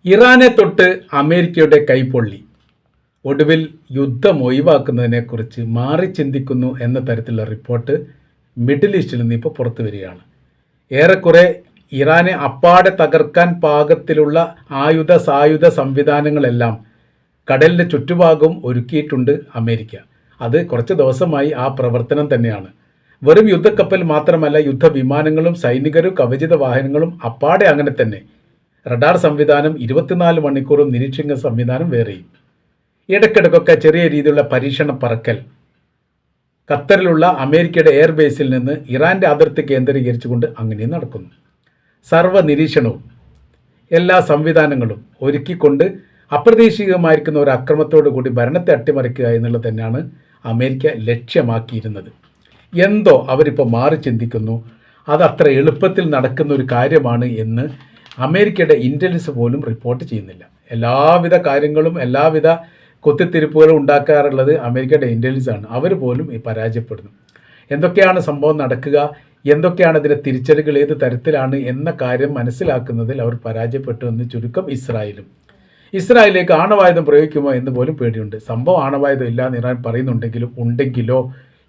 ഇറാനെ തൊട്ട് അമേരിക്കയുടെ കൈപ്പൊള്ളി. ഒടുവിൽ യുദ്ധം ഒഴിവാക്കുന്നതിനെക്കുറിച്ച് മാറി ചിന്തിക്കുന്നു എന്ന തരത്തിലുള്ള റിപ്പോർട്ട് മിഡിൽ ഈസ്റ്റിൽ നിന്ന് ഇപ്പോൾ പുറത്തു വരികയാണ്. ഏറെക്കുറെ ഇറാനെ അപ്പാടെ തകർക്കാൻ പാകത്തിലുള്ള സായുധ സംവിധാനങ്ങളെല്ലാം കടലിൻ്റെ ചുറ്റുഭാഗവും ഒരുക്കിയിട്ടുണ്ട് അമേരിക്ക. അത് കുറച്ച് ദിവസമായി ആ പ്രവർത്തനം തന്നെയാണ്. വെറും യുദ്ധക്കപ്പൽ മാത്രമല്ല, യുദ്ധവിമാനങ്ങളും സൈനികരും കവചിത വാഹനങ്ങളും അപ്പാടെ അങ്ങനെ തന്നെ. റഡാർ സംവിധാനം 24 മണിക്കൂറും നിരീക്ഷിക്കുന്ന സംവിധാനം വേറെയും. ഇടയ്ക്കിടയ്ക്കൊക്കെ ചെറിയ രീതിയിലുള്ള പരീക്ഷണ പറക്കൽ ഖത്തറിലുള്ള അമേരിക്കയുടെ എയർബേസിൽ നിന്ന് ഇറാൻ്റെ അതിർത്തി കേന്ദ്രീകരിച്ചുകൊണ്ട് അങ്ങനെ നടക്കുന്നു. സർവ്വ നിരീക്ഷണവും എല്ലാ സംവിധാനങ്ങളും ഒരുക്കിക്കൊണ്ട് അപ്രതീക്ഷിതമായിരിക്കുന്ന ഒരു അക്രമത്തോടു കൂടി ഭരണത്തെ അട്ടിമറിക്കുക എന്നുള്ളത് തന്നെയാണ് അമേരിക്ക ലക്ഷ്യമാക്കിയിരുന്നത്. എന്തോ അവരിപ്പോൾ മാറി ചിന്തിക്കുന്നു. അത് അത്ര എളുപ്പത്തിൽ നടക്കുന്ന ഒരു കാര്യമാണ് എന്ന് അമേരിക്കയുടെ ഇൻ്റലിജൻസ് പോലും റിപ്പോർട്ട് ചെയ്യുന്നില്ല. എല്ലാവിധ കാര്യങ്ങളും എല്ലാവിധ കുത്തിത്തിരിപ്പുകളും ഉണ്ടാക്കാറുള്ളത് അമേരിക്കയുടെ ഇൻ്റലിജൻസ് ആണ്. അവർ പോലും ഈ പരാജയപ്പെടുന്നു. എന്തൊക്കെയാണ് സംഭവം നടക്കുക, എന്തൊക്കെയാണ് അതിൻ്റെ തിരിച്ചടികൾ, ഏത് തരത്തിലാണ് എന്ന കാര്യം മനസ്സിലാക്കുന്നതിൽ അവർ പരാജയപ്പെട്ടു എന്ന് ചുരുക്കം. ഇസ്രായേലിലേക്ക് ആണവായുധം പ്രയോഗിക്കുമോ എന്ന് പോലും പേടിയുണ്ട്. സംഭവം ആണവായുധം ഇല്ല എന്ന് ഇറാൻ പറയുന്നുണ്ടെങ്കിലും ഉണ്ടെങ്കിലോ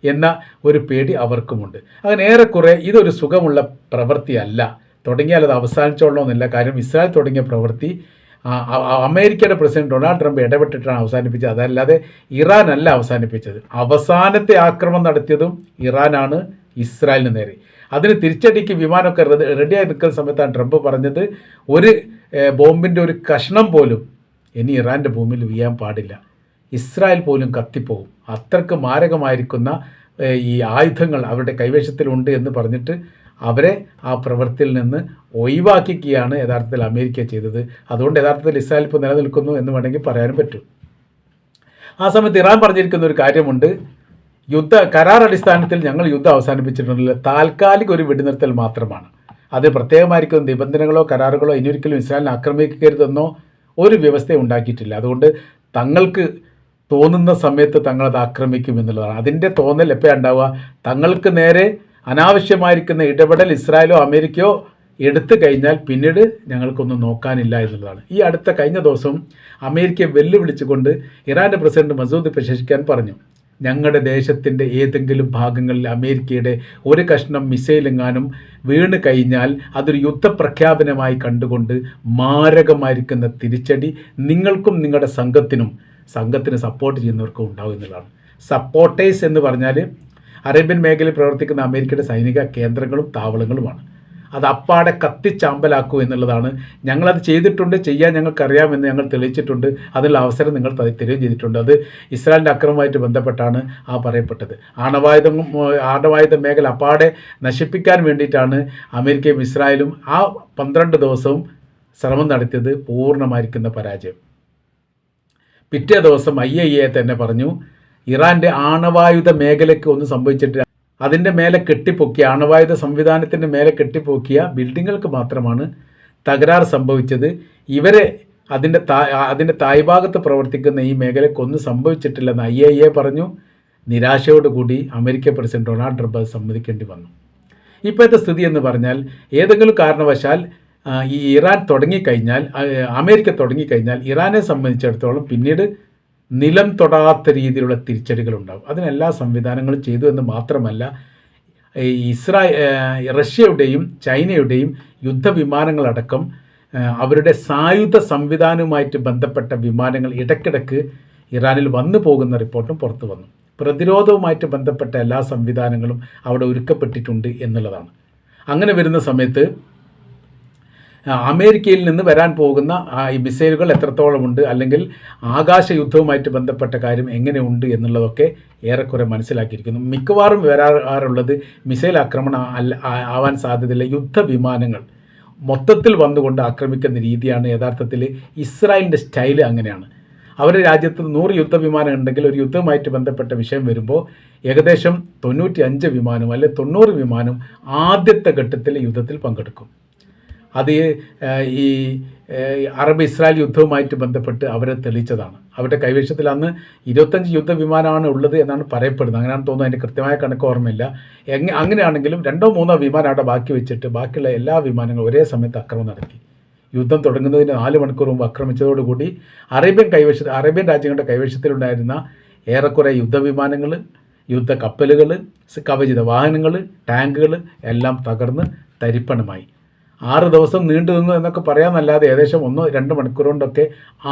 എന്ന ഒരു പേടി അവർക്കുമുണ്ട്. അങ്ങനെ ഏറെക്കുറെ ഇതൊരു സുഖമുള്ള പ്രവൃത്തിയല്ല. തുടങ്ങിയാൽ അത് അവസാനിച്ചോളണമെന്നില്ല. കാര്യം ഇസ്രായേൽ തുടങ്ങിയ പ്രവൃത്തി അമേരിക്കയുടെ പ്രസിഡന്റ് ഡൊണാൾഡ് ട്രംപ് ഇടപെട്ടിട്ടാണ് അവസാനിപ്പിച്ചത്. അതല്ലാതെ ഇറാൻ അല്ല അവസാനിപ്പിച്ചത്. അവസാനത്തെ ആക്രമണം നടത്തിയതും ഇറാനാണ് ഇസ്രായേലിന് നേരെ. അതിന് തിരിച്ചടിക്ക് വിമാനമൊക്കെ റെഡിയായി നിൽക്കുന്ന സമയത്താണ് ട്രംപ് പറഞ്ഞത്, ഒരു ബോംബിൻ്റെ ഒരു കഷ്ണം പോലും ഇനി ഇറാൻ്റെ ഭൂമിയിൽ വീഴാൻ പാടില്ല, ഇസ്രായേൽ പോലും കത്തിപ്പോകും, അത്രക്ക് മാരകമായിരിക്കുന്ന ഈ ആയുധങ്ങൾ അവരുടെ കൈവശത്തിലുണ്ട് എന്ന് പറഞ്ഞിട്ട് അവരെ ആ പ്രവൃത്തിയിൽ നിന്ന് ഒഴിവാക്കിക്കുകയാണ് യഥാർത്ഥത്തിൽ അമേരിക്ക ചെയ്തത്. അതുകൊണ്ട് യഥാർത്ഥത്തിൽ ഇസ്രായേൽ ഇപ്പോൾ നിലനിൽക്കുന്നു എന്ന് വേണമെങ്കിൽ പറയാനും പറ്റും. ആ സമയത്ത് ഇറാൻ പറഞ്ഞിരിക്കുന്ന ഒരു കാര്യമുണ്ട്, കരാർ അടിസ്ഥാനത്തിൽ ഞങ്ങൾ യുദ്ധം അവസാനിപ്പിച്ചിട്ടുണ്ടല്ലോ, താൽക്കാലിക ഒരു വെടിനിർത്തൽ മാത്രമാണ്. അത് പ്രത്യേകമായിരിക്കുന്ന നിബന്ധനകളോ കരാറുകളോ ഇനിയൊരിക്കലും ഇസ്രായേലിനെ ആക്രമിക്കരുതെന്നോ ഒരു വ്യവസ്ഥ ഉണ്ടാക്കിയിട്ടില്ല. അതുകൊണ്ട് തങ്ങൾക്ക് തോന്നുന്ന സമയത്ത് തങ്ങളത് ആക്രമിക്കും എന്നുള്ളതാണ്. അതിൻ്റെ തോന്നൽ എപ്പോഴാണ് ഉണ്ടാവുക? തങ്ങൾക്ക് നേരെ അനാവശ്യമായിരിക്കുന്ന ഇടപെടൽ ഇസ്രായേലോ അമേരിക്കയോ എടുത്തു കഴിഞ്ഞാൽ പിന്നീട് ഞങ്ങൾക്കൊന്നും നോക്കാനില്ല എന്നുള്ളതാണ്. ഈ കഴിഞ്ഞ ദിവസം അമേരിക്കയെ വെല്ലുവിളിച്ചുകൊണ്ട് ഇറാൻ്റെ പ്രസിഡന്റ് മസൂദ് പെഷഷ്കിയാൻ പറഞ്ഞു, ഞങ്ങളുടെ ദേശത്തിൻ്റെ ഏതെങ്കിലും ഭാഗങ്ങളിൽ അമേരിക്കയുടെ ഒരു കഷ്ണം മിസൈലെങ്ങാനും വീണ് കഴിഞ്ഞാൽ അതൊരു യുദ്ധപ്രഖ്യാപനമായി കണ്ടുകൊണ്ട് മാരകമായിരിക്കുന്ന തിരിച്ചടി നിങ്ങൾക്കും നിങ്ങളുടെ സംഘത്തിന് സപ്പോർട്ട് ചെയ്യുന്നവർക്കും ഉണ്ടാവും എന്നുള്ളതാണ്. സപ്പോർട്ടേഴ്സ് എന്ന് പറഞ്ഞാൽ അറേബ്യൻ മേഖലയിൽ പ്രവർത്തിക്കുന്ന അമേരിക്കയുടെ സൈനിക കേന്ദ്രങ്ങളും താവളങ്ങളുമാണ്. അത് അപ്പാടെ കത്തിച്ചാമ്പലാക്കൂ എന്നുള്ളതാണ്. ഞങ്ങളത് ചെയ്തിട്ടുണ്ട്, ചെയ്യാൻ ഞങ്ങൾക്കറിയാമെന്ന് ഞങ്ങൾ തെളിയിച്ചിട്ടുണ്ട്, അതിനുള്ള അവസരം നിങ്ങൾ തരികയും ചെയ്തിട്ടുണ്ട്. അത് ഇസ്രായേലിൻ്റെ അക്രമവുമായിട്ട് ബന്ധപ്പെട്ടാണ് പറയപ്പെട്ടത്. ആണവായുധ മേഖല അപ്പാടെ നശിപ്പിക്കാൻ വേണ്ടിയിട്ടാണ് അമേരിക്കയും ഇസ്രായേലും ആ 12 ദിവസവും ശ്രമം നടത്തിയത്. പൂർണ്ണമായിരിക്കുന്ന പരാജയം. പിറ്റേ ദിവസം IAEA തന്നെ പറഞ്ഞു, ഇറാൻ്റെ ആണവായുധ മേഖലയ്ക്ക് ഒന്നും സംഭവിച്ചിട്ടില്ല, അതിൻ്റെ മേലെ കെട്ടിപ്പൊക്കിയ ആണവായുധ സംവിധാനത്തിൻ്റെ മേലെ കെട്ടിപ്പൊക്കിയ ബിൽഡിങ്ങുകൾക്ക് മാത്രമാണ് തകരാറ് സംഭവിച്ചത്. ഇവരെ അതിൻ്റെ തായ്ഭാഗത്ത് പ്രവർത്തിക്കുന്ന ഈ മേഖലയ്ക്കൊന്നും സംഭവിച്ചിട്ടില്ലെന്ന് IAEA പറഞ്ഞു. നിരാശയോടുകൂടി അമേരിക്കൻ പ്രസിഡന്റ് ഡൊണാൾഡ് ട്രംപ് അത് സമ്മതിക്കേണ്ടി വന്നു. ഇപ്പോഴത്തെ സ്ഥിതി എന്ന് പറഞ്ഞാൽ ഏതെങ്കിലും കാരണവശാൽ ഈ അമേരിക്ക തുടങ്ങിക്കഴിഞ്ഞാൽ ഇറാനെ സംബന്ധിച്ചിടത്തോളം പിന്നീട് നിലം തൊടാത്ത രീതിയിലുള്ള തിരിച്ചടികളുണ്ടാകും. അതിനെല്ലാ സംവിധാനങ്ങളും ചെയ്തു എന്ന് മാത്രമല്ല, റഷ്യയുടെയും ചൈനയുടെയും യുദ്ധവിമാനങ്ങളടക്കം അവരുടെ സായുധ സംവിധാനവുമായിട്ട് ബന്ധപ്പെട്ട വിമാനങ്ങൾ ഇടയ്ക്കിടയ്ക്ക് ഇറാനിൽ വന്നു പോകുന്ന റിപ്പോർട്ടും പുറത്തു വന്നു. പ്രതിരോധവുമായിട്ട് ബന്ധപ്പെട്ട എല്ലാ സംവിധാനങ്ങളും അവിടെ ഒരുക്കപ്പെട്ടിട്ടുണ്ട് എന്നുള്ളതാണ്. അങ്ങനെ വരുന്ന സമയത്ത് അമേരിക്കയിൽ നിന്ന് വരാൻ പോകുന്ന ഈ മിസൈലുകൾ എത്രത്തോളമുണ്ട്, അല്ലെങ്കിൽ ആകാശ യുദ്ധവുമായിട്ട് ബന്ധപ്പെട്ട കാര്യം എങ്ങനെയുണ്ട് എന്നുള്ളതൊക്കെ ഏറെക്കുറെ മനസ്സിലാക്കിയിരിക്കുന്നു. മിക്കവാറും വരാറുള്ളത് മിസൈൽ ആക്രമണം ആവാൻ സാധ്യതയില്ല, യുദ്ധവിമാനങ്ങൾ മൊത്തത്തിൽ വന്നുകൊണ്ട് ആക്രമിക്കുന്ന രീതിയാണ് യഥാർത്ഥത്തിൽ ഇസ്രായേലിൻ്റെ സ്റ്റൈല്. അങ്ങനെയാണ്. അവരുടെ രാജ്യത്ത് 100 യുദ്ധവിമാനം ഉണ്ടെങ്കിൽ ഒരു യുദ്ധവുമായിട്ട് ബന്ധപ്പെട്ട വിഷയം വരുമ്പോൾ ഏകദേശം 95 വിമാനം അല്ലെങ്കിൽ 90 വിമാനം ആദ്യത്തെ ഘട്ടത്തിൽ യുദ്ധത്തിൽ പങ്കെടുക്കും. അത് ഈ അറബ് ഇസ്രായേൽ യുദ്ധവുമായിട്ട് ബന്ധപ്പെട്ട് അവരെ തെളിയിച്ചതാണ്. അവരുടെ കൈവശത്തിൽ അന്ന് 25 യുദ്ധവിമാനമാണ് ഉള്ളത് എന്നാണ് പറയപ്പെടുന്നത്. അങ്ങനെയാണ് തോന്നുന്നത്, അതിൻ്റെ കൃത്യമായ കണക്ക് ഓർമ്മയില്ല. അങ്ങനെയാണെങ്കിലും 2-3 വിമാനം അവിടെ ബാക്കി വെച്ചിട്ട് ബാക്കിയുള്ള എല്ലാ വിമാനങ്ങളും ഒരേ സമയത്ത് ആക്രമണം നടത്തി. യുദ്ധം തുടങ്ങുന്നതിന് 4 മണിക്കൂർ മുമ്പ് ആക്രമിച്ചതോടുകൂടി അറേബ്യൻ രാജ്യങ്ങളുടെ കൈവശത്തിലുണ്ടായിരുന്ന ഏറെക്കുറെ യുദ്ധവിമാനങ്ങൾ, യുദ്ധക്കപ്പലുകൾ, കവചിത വാഹനങ്ങൾ, ടാങ്കുകൾ എല്ലാം തകർന്ന് തരിപ്പണമായി. 6 ദിവസം നീണ്ടു നിന്നു എന്നൊക്കെ പറയാമെന്നല്ലാതെ ഏകദേശം 1-2 മണിക്കൂർ കൊണ്ടൊക്കെ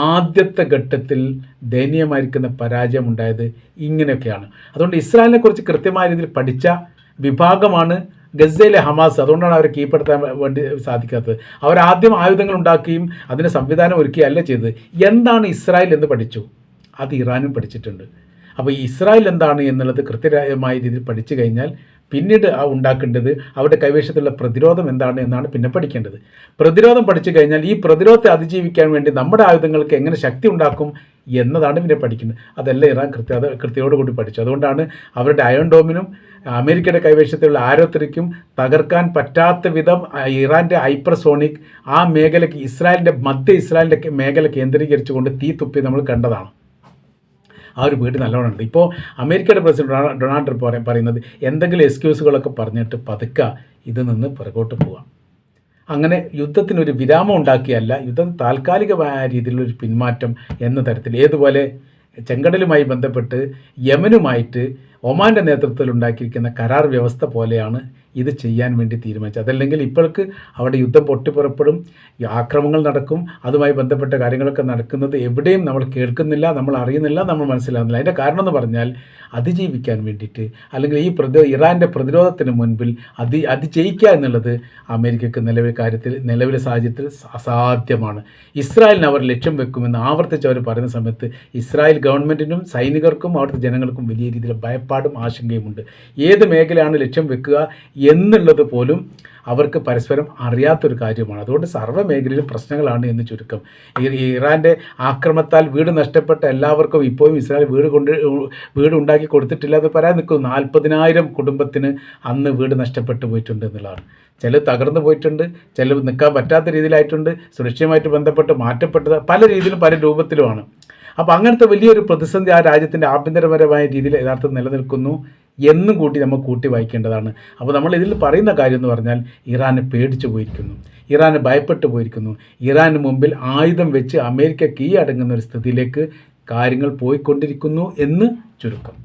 ആദ്യത്തെ ഘട്ടത്തിൽ ദയനീയമായിരിക്കുന്ന പരാജയം ഉണ്ടായത് ഇങ്ങനെയൊക്കെയാണ്. അതുകൊണ്ട് ഇസ്രായേലിനെ കുറിച്ച് കൃത്യമായ രീതിയിൽ പഠിച്ച വിഭാഗമാണ് ഗസയിലെ ഹമാസ്. അതുകൊണ്ടാണ് അവരെ കീഴ്പ്പെടുത്താൻ വേണ്ടി സാധിക്കാത്തത്. അവരാദ്യം ആയുധങ്ങൾ ഉണ്ടാക്കുകയും അതിന് സംവിധാനം ഒരുക്കുകയല്ല ചെയ്തത്. എന്താണ് ഇസ്രായേൽ എന്ന് പഠിച്ചു, അത് ഇറാനും പഠിച്ചിട്ടുണ്ട്. അപ്പോൾ ഈ ഇസ്രായേൽ എന്താണ് എന്നുള്ളത് കൃത്യമായ രീതിയിൽ പഠിച്ചു കഴിഞ്ഞാൽ പിന്നീട് ഉണ്ടാക്കേണ്ടത് അവരുടെ കൈവശത്തുള്ള പ്രതിരോധം എന്താണ് എന്നാണ് പിന്നെ പഠിക്കേണ്ടത്. പ്രതിരോധം പഠിച്ചു കഴിഞ്ഞാൽ ഈ പ്രതിരോധത്തെ അതിജീവിക്കാൻ വേണ്ടി നമ്മുടെ ആയുധങ്ങൾക്ക് എങ്ങനെ ശക്തി ഉണ്ടാക്കും എന്നതാണ് പിന്നെ പഠിക്കുന്നത്. അതെല്ലാം ഇറാൻ കൃത്യതയോടുകൂടി പഠിച്ചു. അതുകൊണ്ടാണ് അവരുടെ അയൺ ഡോമിനും അമേരിക്കയുടെ കൈവശത്തുള്ള ആരോത്രിക്കും തകർക്കാൻ പറ്റാത്ത വിധം ഇറാൻ്റെ ഹൈപ്പർസോണിക് ആ മേഖലയ്ക്ക് ഇസ്രായേലിൻ്റെ മേഖല കേന്ദ്രീകരിച്ചുകൊണ്ട് തീ തുപ്പി നമ്മൾ കണ്ടതാണ്. ആ ഒരു വീട് നല്ലോണം ഉണ്ട്. ഇപ്പോൾ അമേരിക്കയുടെ പ്രസിഡന്റ് ഡൊണാൾഡ് ട്രംപ് പറയുന്നത് എന്തെങ്കിലും എക്സ്ക്യൂസുകളൊക്കെ പറഞ്ഞിട്ട് പതുക്കെ ഇത് നിന്ന് പുറകോട്ട് പോവാം. അങ്ങനെ യുദ്ധത്തിനൊരു വിരാമം ഉണ്ടാക്കിയല്ല, യുദ്ധം താൽക്കാലികമായ രീതിയിലൊരു പിന്മാറ്റം എന്ന തരത്തിൽ. ഏതുപോലെ ചെങ്കടലുമായി ബന്ധപ്പെട്ട് യമനുമായിട്ട് ഒമാൻ്റെ നേതൃത്വത്തിൽ ഉണ്ടാക്കിയിരിക്കുന്ന കരാർ വ്യവസ്ഥ പോലെയാണ് ഇത് ചെയ്യാൻ വേണ്ടി തീരുമാനിച്ചത്. അതല്ലെങ്കിൽ ഇപ്പോഴേക്ക് അവിടെ യുദ്ധം പൊട്ടിപ്പുറപ്പെടും, ആക്രമണങ്ങൾ നടക്കും, അതുമായി ബന്ധപ്പെട്ട കാര്യങ്ങളൊക്കെ നടക്കുന്നത് എവിടെയും നമ്മൾ കേൾക്കുന്നില്ല, നമ്മൾ അറിയുന്നില്ല, നമ്മൾ മനസ്സിലാകുന്നില്ല. അതിൻ്റെ കാരണം എന്ന് പറഞ്ഞാൽ അതിജീവിക്കാൻ വേണ്ടിയിട്ട് അല്ലെങ്കിൽ ഈ ഇറാൻ്റെ പ്രതിരോധത്തിന് മുൻപിൽ അതിജയിക്കുക എന്നുള്ളത് അമേരിക്കക്ക് നിലവിലെ സാഹചര്യത്തിൽ അസാധ്യമാണ്. ഇസ്രായേലിന് അവർ ലക്ഷ്യം വെക്കുമെന്ന് ആവർത്തിച്ച് അവർ പറയുന്ന സമയത്ത് ഇസ്രായേൽ ഗവൺമെൻറ്റിനും സൈനികർക്കും അവിടുത്തെ ജനങ്ങൾക്കും വലിയ രീതിയിൽ ഭയപ്പാടും ആശങ്കയുമുണ്ട്. ഏത് മേഖലയാണ് ലക്ഷ്യം വെക്കുക എന്നുള്ളത് പോലും അവർക്ക് പരസ്പരം അറിയാത്തൊരു കാര്യമാണ്. അതുകൊണ്ട് സർവ്വ മേഖലയിലും പ്രശ്നങ്ങളാണ് എന്ന് ചുരുക്കം. ഇറാൻ്റെ ആക്രമണത്താൽ വീട് നഷ്ടപ്പെട്ട എല്ലാവർക്കും ഇപ്പോഴും ഇസ്രായേൽ വീട് ഉണ്ടാക്കി കൊടുത്തിട്ടില്ല എന്ന് പറയാൻ നിൽക്കുന്നു. 40,000 കുടുംബത്തിന് അന്ന് വീട് നഷ്ടപ്പെട്ടു പോയിട്ടുണ്ട് എന്നുള്ളതാണ്. ചില തകർന്നു പോയിട്ടുണ്ട്, ചില നിൽക്കാൻ പറ്റാത്ത രീതിയിലായിട്ടുണ്ട്, സുരക്ഷയുമായിട്ട് ബന്ധപ്പെട്ട് മാറ്റപ്പെട്ടത് പല രീതിയിലും പല രൂപത്തിലുമാണ്. അപ്പോൾ അങ്ങനത്തെ വലിയൊരു പ്രതിസന്ധി ആ രാജ്യത്തിൻ്റെ ആഭ്യന്തരപരമായ രീതിയിൽ യഥാർത്ഥം നിലനിൽക്കുന്നു എന്നും കൂട്ടി നമ്മൾ കൂട്ടി വായിക്കേണ്ടതാണ്. അപ്പോൾ നമ്മൾ ഇതിൽ പറയുന്ന കാര്യം എന്ന് പറഞ്ഞാൽ ഇറാനെ പേടിച്ചു പോയിരിക്കുന്നു, ഇറാന് ഭയപ്പെട്ടു പോയിരിക്കുന്നു, ഇറാന് മുമ്പിൽ ആയുധം വെച്ച് അമേരിക്ക കീഴടങ്ങുന്ന ഒരു സ്ഥിതിയിലേക്ക് കാര്യങ്ങൾ പോയിക്കൊണ്ടിരിക്കുന്നു എന്ന് ചുരുക്കം.